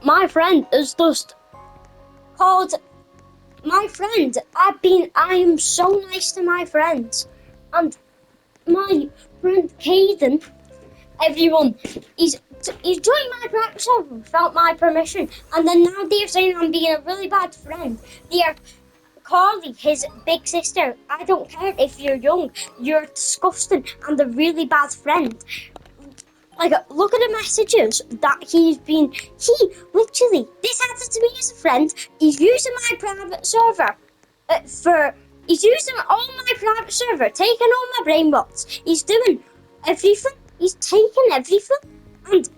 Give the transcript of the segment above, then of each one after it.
My friend is just called my friend. I am so nice to my friends. And my friend Caden, everyone, he's joined my practice without my permission. And then now they're saying I'm being a really bad friend. They're Carly, his big sister. I don't care if you're young, you're disgusting and a really bad friend. Like, look at the messages that he literally, this happened to me as a friend. He's using my private server he's using all my private server, taking all my brain bots. He's doing everything. He's taking everything. And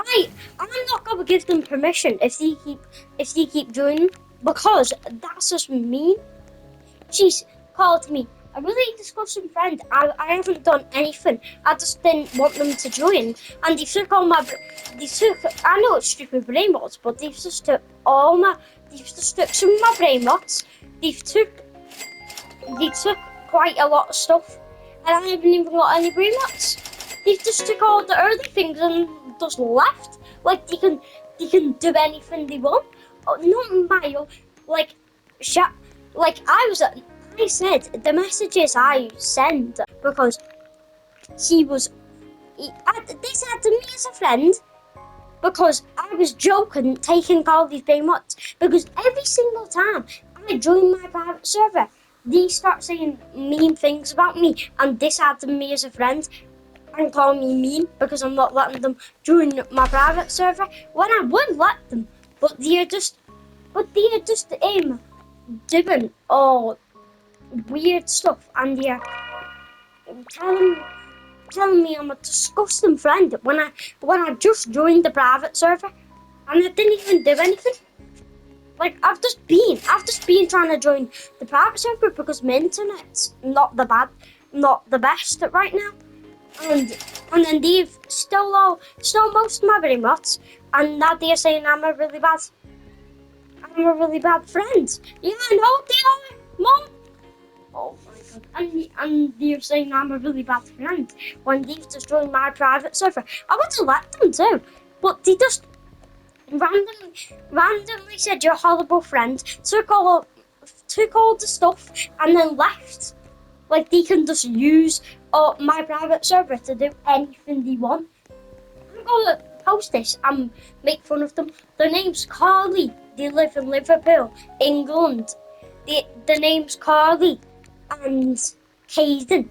I'm not gonna give them permission if they keep doing, because that's just mean. She's called me a really disgusting friend. I haven't done anything. I just didn't want them to join. And I know it's stupid brain bots, but they've just took some of my brain bots. They took quite a lot of stuff. And I haven't even got any brain bots. They just took all the early things and just left. Like they can do anything they want. Oh, not my like I said the messages I sent because this had to me as a friend, because I was joking, taking all these brain bots, because every single time I join my private server, they start saying mean things about me and disheartening me as a friend and calling me mean because I'm not letting them join my private server when I would let them, but they're just doing all weird stuff, and they're telling me I'm a disgusting friend when I just joined the private server and I didn't even do anything. Like I've just been trying to join the private server because my internet's not the best right now, and then they've stole most of my brain bots, and now they're saying I'm a really bad friend. Yeah, I know they are, Mom. Oh my god. And they're saying I'm a really bad friend when they've just joined my private server. I would have let them too, but they just randomly said you're a horrible friend, took all the stuff and then left. Like they can just use my private server to do anything they want. I'm gonna post this and make fun of them. Their name's Carly. They live in Liverpool, England. The name's Carly and Caden.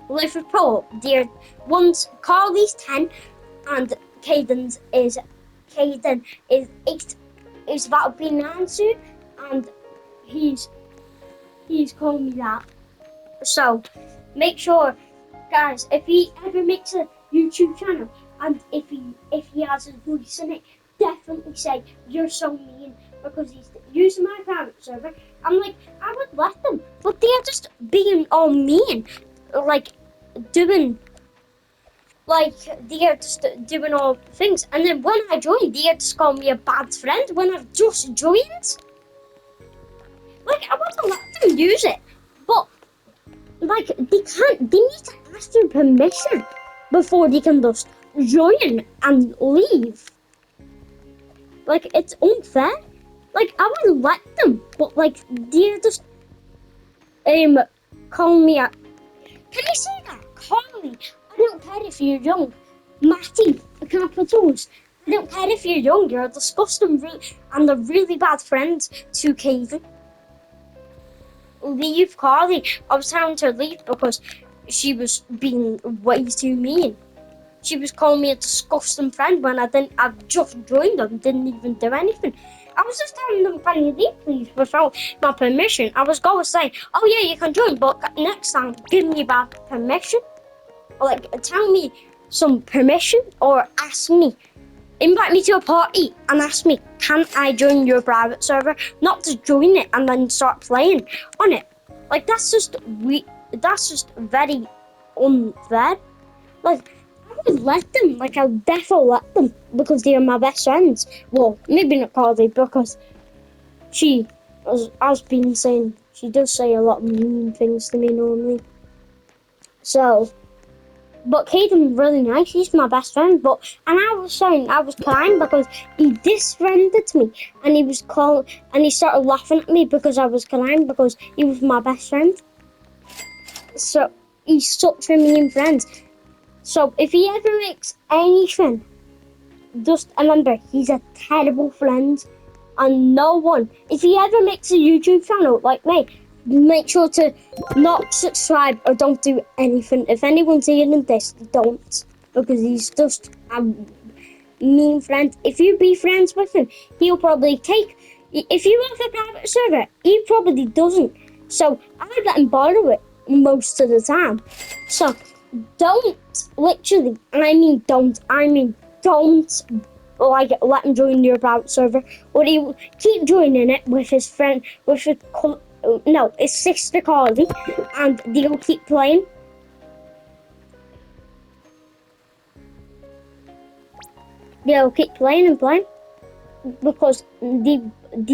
Liverpool. One's Carly's 10 and Caden is 8. Is about to be 9 soon, and he's calling me that. So make sure, guys, if he ever makes a YouTube channel and if he has his voice in it, definitely say you're so mean because he's using my private server. I'm like, I would let them, but they're just being all mean, like they're just doing all things. And then when I joined, they're just calling me a bad friend when I've just joined. Like I want to let them use it, but like they need to ask their permission before they can just join and leave. Like it's unfair. Like I would let them, but like they're just calling me a. Can you say that? Call me. I don't care if you're young. Matty, capitals. I don't care if you're young. You're a disgusting and a really bad friend to Caden. Leave Carly. I was telling her to leave because she was being way too mean. She was calling me a disgusting friend when I've just joined them, didn't even do anything. I was just telling them, can you leave please without my permission? I was going to say, oh yeah, you can join, but next time give me back permission. Or like tell me some permission or invite me to a party and ask me, can I join your private server? Not to join it and then start playing on it. Like that's just very unfair. Like I would let them, like I'll definitely let them because they are my best friends. Well, maybe not Carly because she has been saying, she does say a lot of mean things to me normally. So But Caden's really nice. He's my best friend. And I was saying I was crying because he disfriended me, and he started laughing at me because I was crying because he was my best friend. So he's such a mean friend. So if he ever makes anything, just remember he's a terrible friend, and no one. If he ever makes a YouTube channel like me, make sure to not subscribe or don't do anything. If anyone's hearing this, don't, because he's just a mean friend. If you be friends with him, he'll probably take. If you have a private server, he probably doesn't. So I let him borrow it most of the time. So don't literally, and I mean don't like let him join your private server, or he will keep joining it with his friend, with his sister Carly, and they'll keep playing. They'll keep playing and playing because they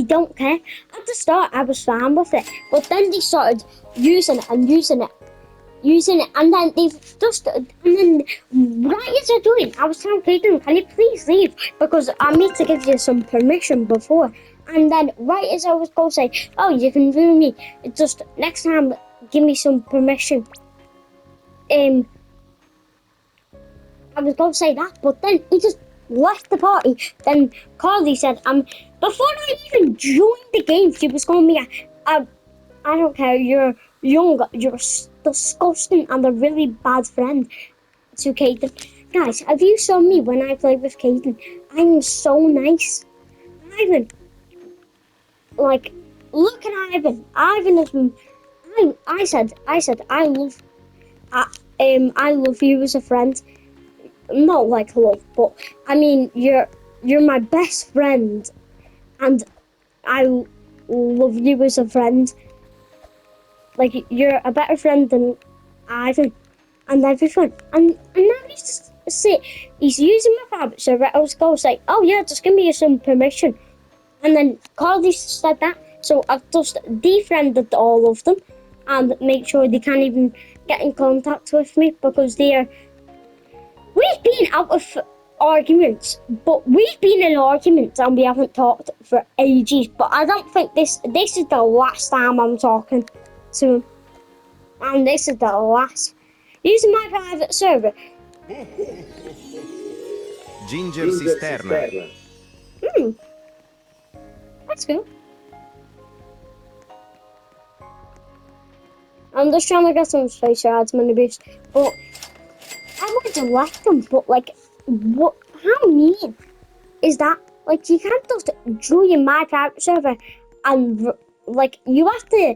don't care. At the start, I was fine with it, but then they started using it, and then right as they're doing, I was telling Clayton, can you please leave? Because I need to give you some permission before. And then right as I was going to say, oh, you can do me, just next time, give me some permission. I was going to say that, but then he just left the party. Then Carly said, before I even joined the game, she was calling me I don't care, you're young, you're disgusting, and a really bad friend to Caden. Guys, have you seen me when I play with Caden? I'm so nice. Ivan, like, look at Ivan. Ivan is. I said, I love you as a friend. Not like love, but I mean, you're my best friend, and I love you as a friend. Like, you're a better friend than Ivan and everything. And now he's using my private server. I was going to say, oh yeah, just give me some permission. And then Carly said that. So I've just defriended all of them and make sure they can't even get in contact with me because we've been out of arguments, but we've been in arguments and we haven't talked for ages. But I don't think this is the last time I'm talking to him. And this is the last. Using my private server. Ginger Cisterna. That's cool. I'm just trying to get some space shards, mini boost. But I would have left them, but like, what? How mean is that? Like, you can't just join my private server and, like, you have to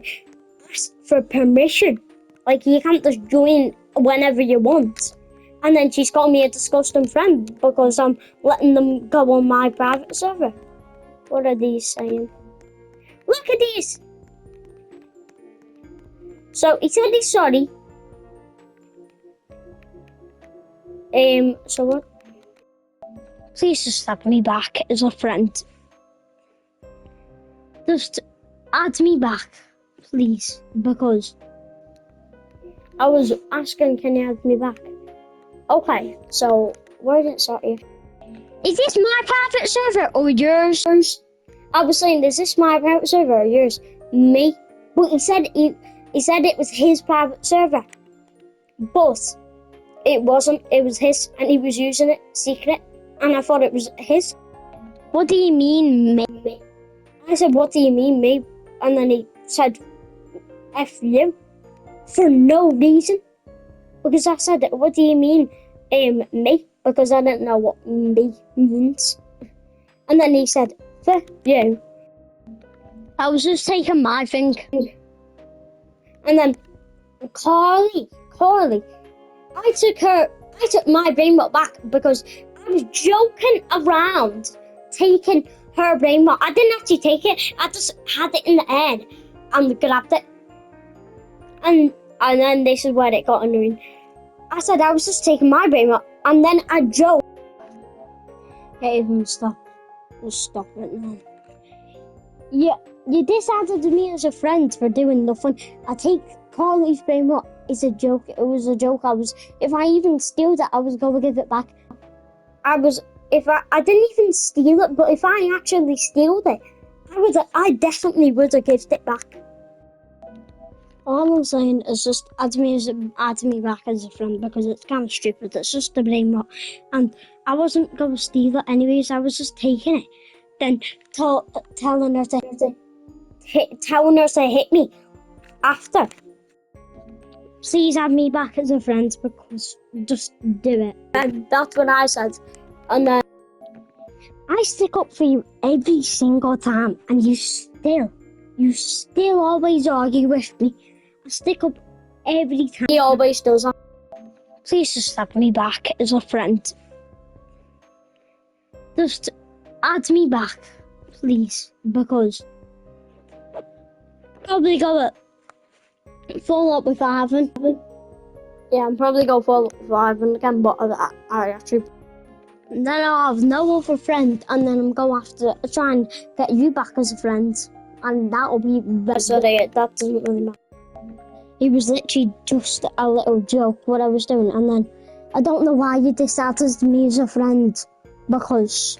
ask for permission. Like, you can't just join whenever you want. And then she's called me a disgusting friend because I'm letting them go on my private server. What are these saying? Look at these! So, he said he's sorry. So what? Please just add me back as a friend. Just add me back, please, because I was asking, can you add me back? Okay, so where did it start here? Is this my private server or yours? I was saying, is this my private server or yours? Me. But he said it was his private server. But it wasn't. It was his, and he was using it secret. And I thought it was his. What do you mean, me? I said, what do you mean, me? And then he said, F you. For no reason. Because I said, what do you mean, me? Because I didn't know what me means. And then he said, for you. I was just taking my thing. And then Carly, I took my brainrot back because I was joking around taking her brainrot. I didn't actually take it. I just had it in the air and grabbed it. And then this is where it got annoying. I said I was just taking my brainrot, and then I joked. Okay, even stop. Just stop it now. Yeah, you decided me as a friend for doing nothing. I take Carly's brainrot it's a joke. It was a joke. If I even steal it, I was going to give it back. I didn't even steal it, but if I actually steal it, I definitely would have given it back. All I'm saying is just add me back as a friend because it's kind of stupid. It's just a brain rot, and I wasn't going to steal it anyways. I was just taking it, then telling her to hit me after. Please add me back as a friend because just do it. And that's what I said, and then I stick up for you every single time, and you still always argue with me. I stick up every time. He always does. Please just add me back as a friend. Just add me back, please, because probably gonna follow up with Ivan. Yeah, I'm probably gonna follow up with Ivan again, but I actually. Then I'll have no other friend, and then I'm gonna have to try and get you back as a friend, and that'll be better. So that doesn't really matter. It was literally just a little joke what I was doing, and then I don't know why you decided me as a friend because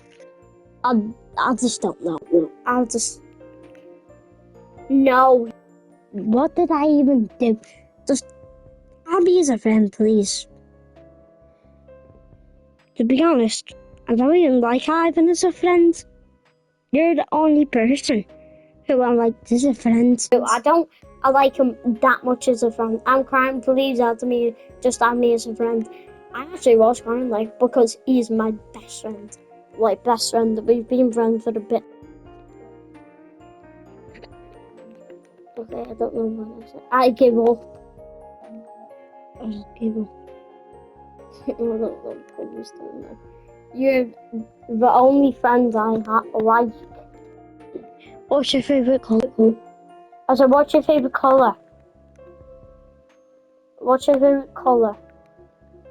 I just don't know. No. What did I even do? Just add me as a friend, please. To be honest, I don't even like Ivan as a friend. You're the only person who I like as a friend. I like him that much as a friend. I'm crying, please add me as a friend. I actually was crying, because he's my best friend. Best friend. We've been friends for a bit. Okay, I don't know what I said. I give up. I just give up. I don't know what I was doing there. You're the only friend I like. What's your favourite colour? I said, what's your favourite colour? What's your favourite colour?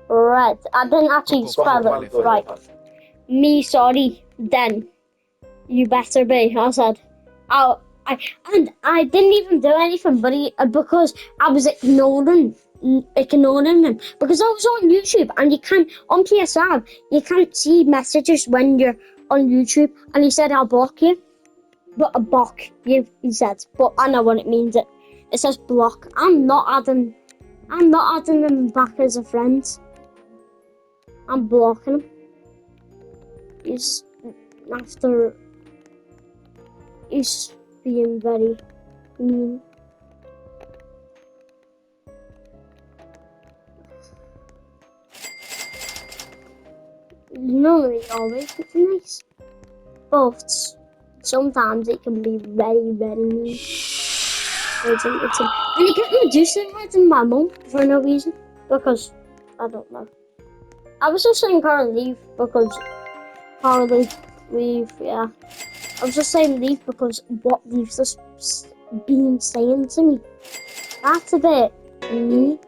Red. I didn't actually spell it right. Me, sorry. Then you better be. I said, I didn't even do anything, because I was ignoring him because I was on YouTube, and you can on PS5 you can't see messages when you're on YouTube, and he said I'll block you, but a block you, he said, but I know what it means. It says block. I'm not adding him back as a friend. I'm blocking him. He's being very mean. Normally always it's nice, but sometimes it can be very, very mean. And he kept reducing heads in my mum for no reason, because I don't know. I was just saying Carl leave because leave, yeah. I was just saying leave because what Leaf's just been saying to me. That's a bit mean.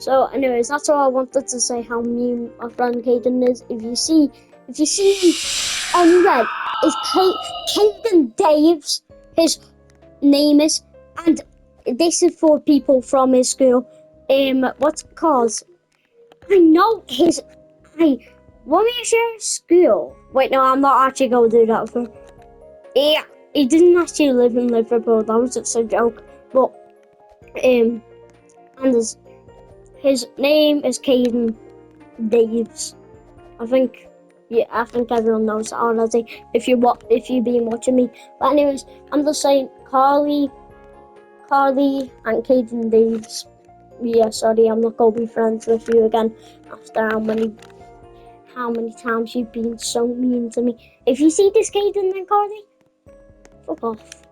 So anyways, that's all I wanted to say, how mean my friend Caden is. If you see him anywhere, it's Caden Daves, his name is, and this is for people from his school. What's it called? I know what is your school? Wait, no, I'm not actually going to do that for. Yeah, he didn't actually live in Liverpool. That was just a joke. But and his name is Caden Daves. I think everyone knows that already. If you've been watching me. But anyways, I'm just saying Carly and Caden Daves. Yeah, sorry, I'm not gonna be friends with you again after how many times you've been so mean to me. If you see this Caden and Carly, fuck off.